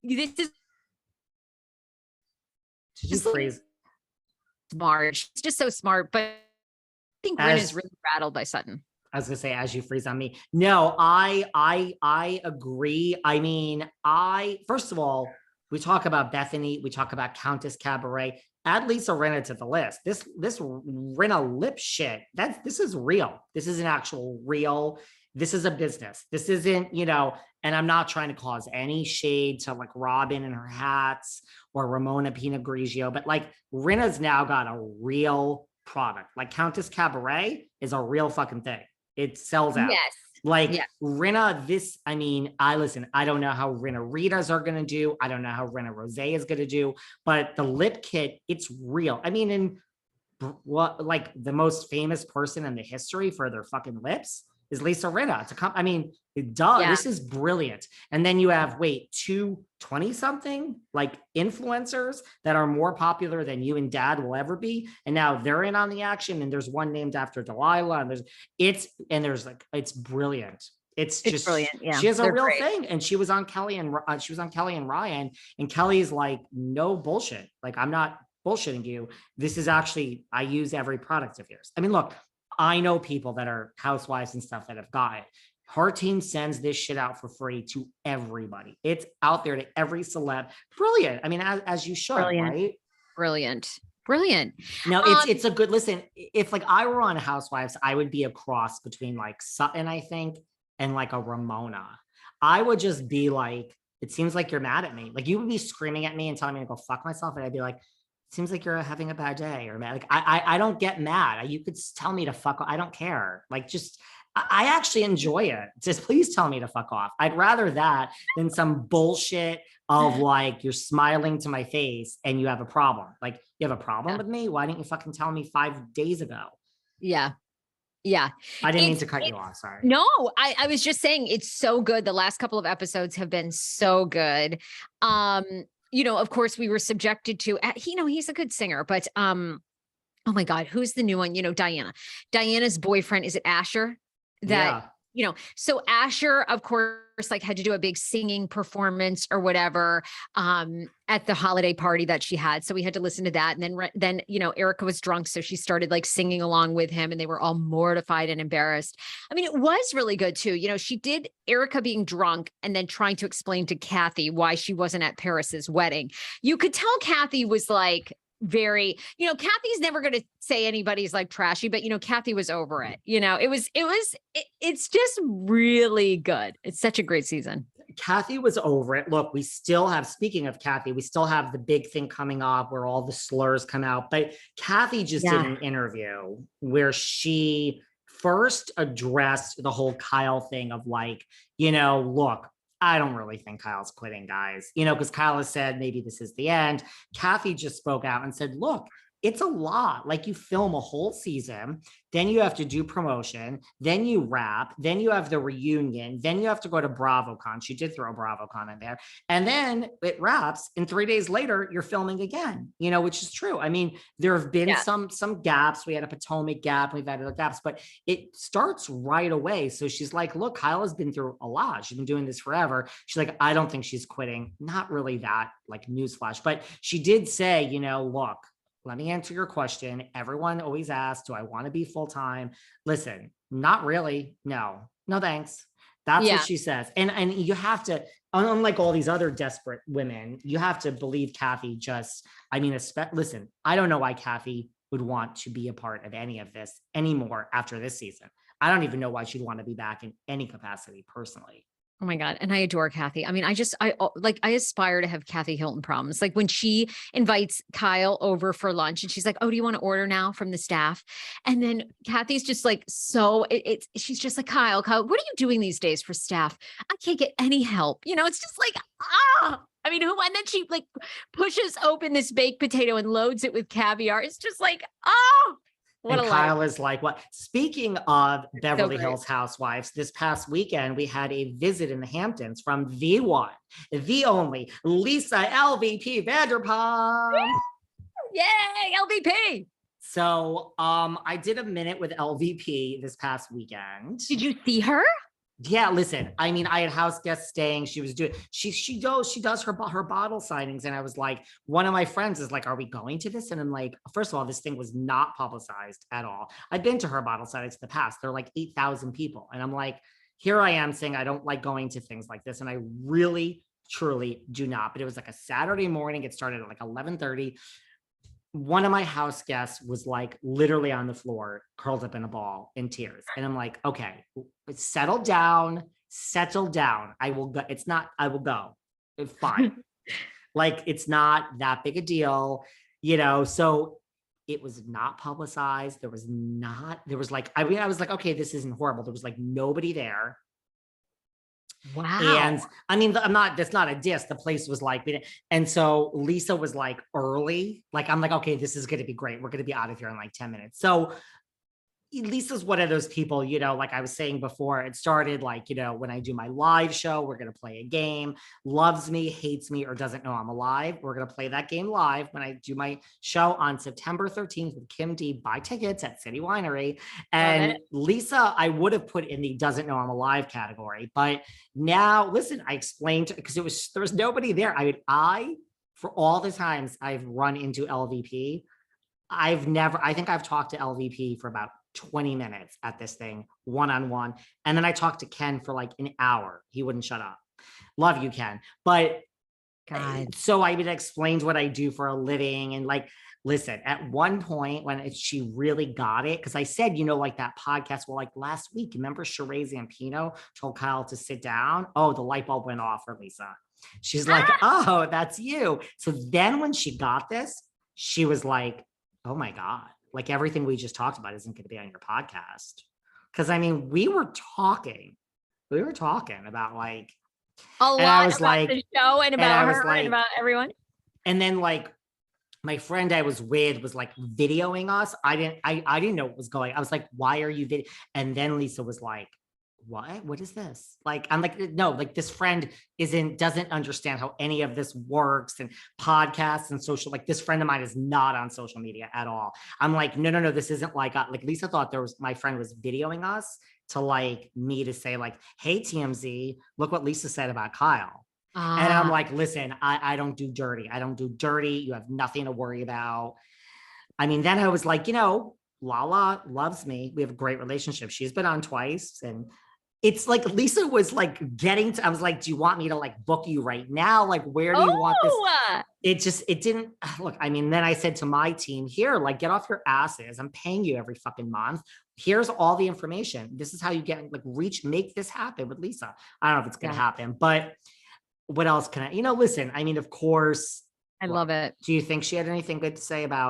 This is Did you freeze? Smart. She's just so smart, but I think Rin is really rattled by Sutton. I was gonna say, as you freeze on me. No, I agree. I mean, first of all, we talk about Bethany, we talk about Countess Cabaret. Add Lisa Rinna to the list. This Rinna lip shit. This is real. This is an actual real. This is a business. This isn't, and I'm not trying to cause any shade to like Robin and her hats or Ramona Pinot Grigio, but like Rinna's now got a real product. Like Countess Cabaret is a real fucking thing. It sells out. Yes. Like Rinna, I don't know how Rinna Ritas are going to do. I don't know how Rinna Rosé is going to do, but the lip kit, it's real. I mean, like the most famous person in the history for their fucking lips is Lisa Rinna. This is brilliant. And then you have, 220 something like influencers that are more popular than you and Dad will ever be. And now they're in on the action. And there's one named after Delilah. And it's brilliant. It's just brilliant. Yeah, she has a real thing. And she was on Kelly and Ryan. And Kelly's like, no bullshit. Like, I'm not bullshitting you. This is actually, I use every product of yours. I mean, look, I know people that are housewives and stuff that have got it. Her team sends this shit out for free to everybody. It's out there to every celeb. Brilliant. I mean, as you should, right? Brilliant. No, it's a good, listen, if like I were on Housewives, I would be a cross between like Sutton, I think, and like a Ramona. I would just be like, it seems like you're mad at me. Like you would be screaming at me and telling me to go fuck myself. And I'd be like, seems like you're having a bad day or mad. Like I don't get mad. You could tell me to fuck off. I don't care. Like I actually enjoy it. Just please tell me to fuck off. I'd rather that than some bullshit of like you're smiling to my face and you have a problem. Like you have a problem with me? Why didn't you fucking tell me 5 days ago? Yeah. I didn't mean to cut you off. Sorry. No, I was just saying it's so good. The last couple of episodes have been so good. Of course we were subjected to, he's a good singer, but, oh my God, who's the new one? Diana's boyfriend, is it Asher? So Asher, of course, like had to do a big singing performance or whatever, at the holiday party that she had. So we had to listen to that. And then, Erika was drunk. So she started like singing along with him and they were all mortified and embarrassed. I mean, it was really good too. she did Erika being drunk and then trying to explain to Kathy why she wasn't at Paris's wedding. You could tell Kathy was like, very, Kathy's never going to say anybody's like trashy, but Kathy was over it. It's just really good. It's such a great season. Kathy was over it. Look, we still have, speaking of Kathy, we still have the big thing coming up where all the slurs come out, but Kathy just did an interview where she first addressed the whole Kyle thing of like, look, I don't really think Kyle's quitting, guys, because Kyle has said maybe this is the end. Kathy just spoke out and said, look, it's a lot. Like you film a whole season, then you have to do promotion, then you wrap, then you have the reunion, then you have to go to BravoCon. She did throw BravoCon in there. And then it wraps and 3 days later you're filming again, which is true. I mean, there have been some gaps. We had a Potomac gap, we've had other gaps, but it starts right away. So she's like, look, Kyle has been through a lot. She's been doing this forever. She's like, I don't think she's quitting. Not really that like newsflash, but she did say, look, let me answer your question. Everyone always asks, do I want to be full-time? Listen, not really. No, thanks. That's what she says. And you have to, unlike all these other desperate women, you have to believe Kathy listen, I don't know why Kathy would want to be a part of any of this anymore after this season. I don't even know why she'd want to be back in any capacity personally. Oh my God. And I adore Kathy. I mean, I aspire to have Kathy Hilton problems. Like when she invites Kyle over for lunch and she's like, oh, do you want to order now from the staff? And then Kathy's just like, she's just like, Kyle, what are you doing these days for staff? I can't get any help. It's just like, I mean, and then she like pushes open this baked potato and loads it with caviar. It's just like, and Kyle is like, what? Speaking of Beverly Hills Housewives, this past weekend, we had a visit in the Hamptons from the one, the only Lisa LVP Vanderpump. Yay, LVP. So I did a minute with LVP this past weekend. Did you see her? Yeah, listen, I mean, I had house guests staying. She was doing, she does her bottle signings. And I was like, one of my friends is like, are we going to this? And I'm like, first of all, this thing was not publicized at all. I've been to her bottle signings in the past. There are like 8,000 people. And I'm like, here I am saying I don't like going to things like this. And I really, truly do not. But it was like a Saturday morning. It started at like 11:30. One of my house guests was like literally on the floor, curled up in a ball in tears. And I'm like, okay, settle down, settle down. I will go. It's not, I will go. It's fine. Like, it's not that big a deal, so it was not publicized. There was like, I mean, I was like, okay, this isn't horrible. There was like nobody there. Wow. And I mean, that's not a diss. The place was like, and so Lisa was like early, like, I'm like, okay, this is going to be great. We're going to be out of here in like 10 minutes. So Lisa's one of those people, like I was saying before, it started like, when I do my live show, we're going to play a game, loves me, hates me, or doesn't know I'm alive. We're going to play that game live when I do my show on September 13th with Kim D. Buy tickets at City Winery. And Lisa, I would have put in the doesn't know I'm alive category, but now listen, I explained, because there was nobody there. For all the times I've run into LVP, I think I've talked to LVP for about 20 minutes at this thing, one-on-one. And then I talked to Ken for like an hour. He wouldn't shut up. Love you, Ken. But God. So I explained what I do for a living. And like, listen, at one point when she really got it, because I said, like that podcast, well, like last week, remember Sheree Zampino told Kyle to sit down? Oh, the light bulb went off for Lisa. She's like, oh, that's you. So then when she got this, she was like, oh my God, like everything we just talked about isn't going to be on your podcast. Because I mean, we were talking about like a lot about the show and about her and about everyone. And then like my friend I was with was like videoing us. I didn't know what was going. I was like, why are you video? And then Lisa was like, what is this? Like, I'm like, no, like this friend doesn't understand how any of this works, and podcasts and social, like this friend of mine is not on social media at all. I'm like, no, this isn't like Lisa thought my friend was videoing us to like me to say like, hey, TMZ, look what Lisa said about Kyle. And I'm like, listen, I don't do dirty. I don't do dirty. You have nothing to worry about. I mean, then I was like, Lala loves me. We have a great relationship. She's been on twice, and it's like Lisa was like I was like, do you want me to like book you right now? Like, where do you want this? It didn't look, I mean, then I said to my team here, like, get off your asses. I'm paying you every fucking month. Here's all the information. This is how you get like make this happen with Lisa. I don't know if it's going to happen, but what else can I, listen, I mean, of course. I love it. Do you think she had anything good to say about